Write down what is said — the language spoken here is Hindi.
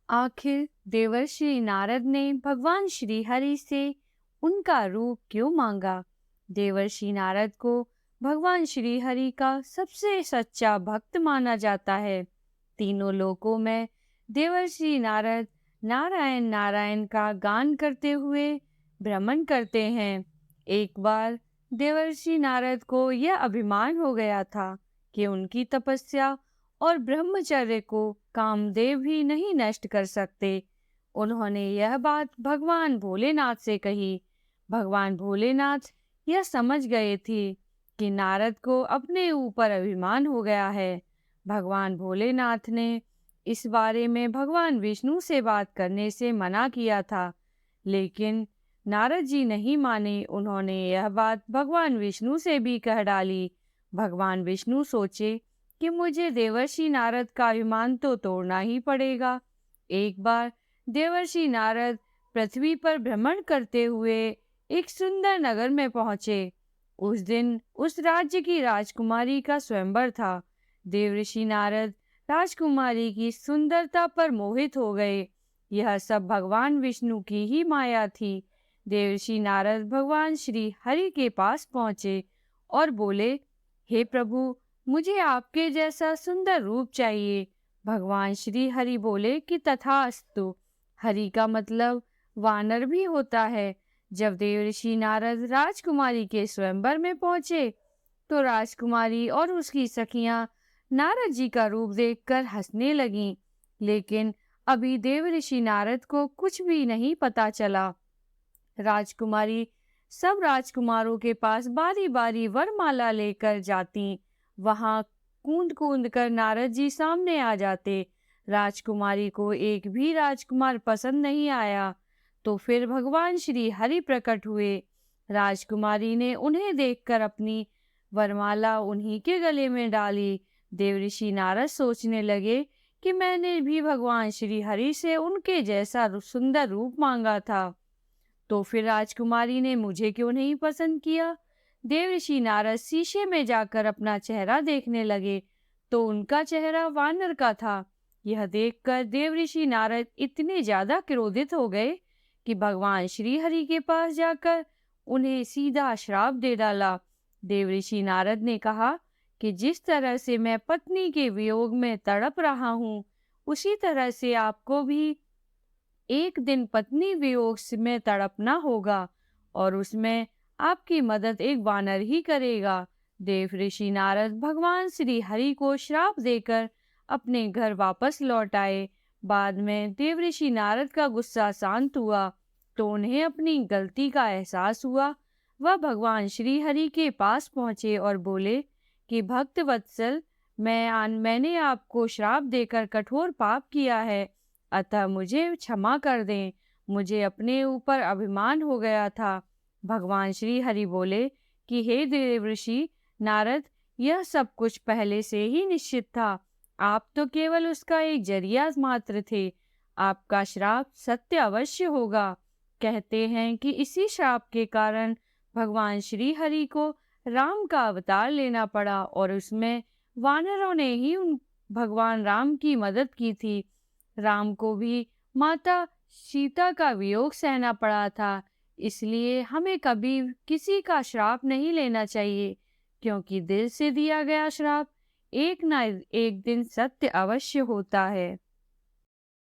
आखिर देवर्षि नारद ने भगवान श्री हरि से उनका रूप क्यों मांगा? देवर्षि नारद को भगवान श्री हरि का सबसे सच्चा भक्त माना जाता है। तीनों लोकों में देवर्षि नारद नारायण नारायण का गान करते हुए भ्रमण करते हैं। एक बार देवर्षि नारद को यह अभिमान हो गया था कि उनकी तपस्या और ब्रह्मचर्य को कामदेव भी नहीं नष्ट कर सकते। उन्होंने यह बात भगवान भोलेनाथ से कही। भगवान भोलेनाथ यह समझ गए थे कि नारद को अपने ऊपर अभिमान हो गया है। भगवान भोलेनाथ ने इस बारे में भगवान विष्णु से बात करने से मना किया था, लेकिन नारद जी नहीं माने। उन्होंने यह बात भगवान विष्णु से भी कह डाली। भगवान विष्णु सोचे कि मुझे देवर्षि नारद का अभिमान तो तोड़ना ही पड़ेगा। एक बार देवर्षि नारद पृथ्वी पर भ्रमण करते हुए एक सुंदर नगर में पहुंचे। उस दिन उस राज्य की राजकुमारी का स्वयंवर था। देवर्षि नारद राजकुमारी की सुंदरता पर मोहित हो गए। यह सब भगवान विष्णु की ही माया थी। देवर्षि नारद भगवान श्री हरि के पास पहुंचे और बोले, हे प्रभु, मुझे आपके जैसा सुंदर रूप चाहिए। भगवान श्री हरि बोले कि तथास्तु। हरि का मतलब वानर भी होता है। जब देवर्षि नारद राजकुमारी के स्वयंवर में पहुंचे तो राजकुमारी और उसकी सखियां नारद जी का रूप देखकर हंसने लगीं, लेकिन अभी देवर्षि नारद को कुछ भी नहीं पता चला। राजकुमारी सब राजकुमारों के पास बारी बारी वरमाला लेकर जाती। वहां कूंद कूंद कर नारद जी सामने आ जाते। राजकुमारी को एक भी राजकुमार पसंद नहीं आया। तो फिर भगवान श्री हरि प्रकट हुए। राजकुमारी ने उन्हें देखकर अपनी वरमाला उन्हीं के गले में डाली। देवर्षि नारद सोचने लगे कि मैंने भी भगवान श्री हरि से उनके जैसा सुंदर रूप मांगा था, तो फिर राजकुमारी ने मुझे क्यों नहीं पसंद किया। देवर्षि नारद शीशे में जाकर अपना चेहरा देखने लगे तो उनका चेहरा वानर का था। यह देखकर देवर्षि नारद इतने ज्यादा क्रोधित हो गए कि भगवान श्री हरि के पास जाकर उन्हें सीधा श्राप दे डाला। देवर्षि नारद ने कहा कि जिस तरह से मैं पत्नी के वियोग में तड़प रहा हूँ, उसी तरह से आपको भी एक दिन पत्नी वियोग में तड़पना होगा और उसमें आपकी मदद एक वानर ही करेगा। देवर्षि नारद भगवान श्री हरि को श्राप देकर अपने घर वापस लौट आए। बाद में देवर्षि नारद का गुस्सा शांत हुआ तो उन्हें अपनी गलती का एहसास हुआ। वह भगवान श्री हरि के पास पहुंचे और बोले कि भक्त वत्सल, मैंने आपको श्राप देकर कठोर पाप किया है, अतः मुझे क्षमा कर दें। मुझे अपने ऊपर अभिमान हो गया था। भगवान श्री हरि बोले कि हे देवर्षि नारद, यह सब कुछ पहले से ही निश्चित था। आप तो केवल उसका एक जरिया मात्र थे। आपका श्राप सत्य अवश्य होगा। कहते हैं कि इसी श्राप के कारण भगवान श्री हरि को राम का अवतार लेना पड़ा और उसमें वानरों ने ही उन भगवान राम की मदद की थी। राम को भी माता सीता का वियोग सहना पड़ा था। इसलिए हमें कभी किसी का श्राप नहीं लेना चाहिए, क्योंकि दिल से दिया गया श्राप एक ना एक दिन सत्य अवश्य होता है।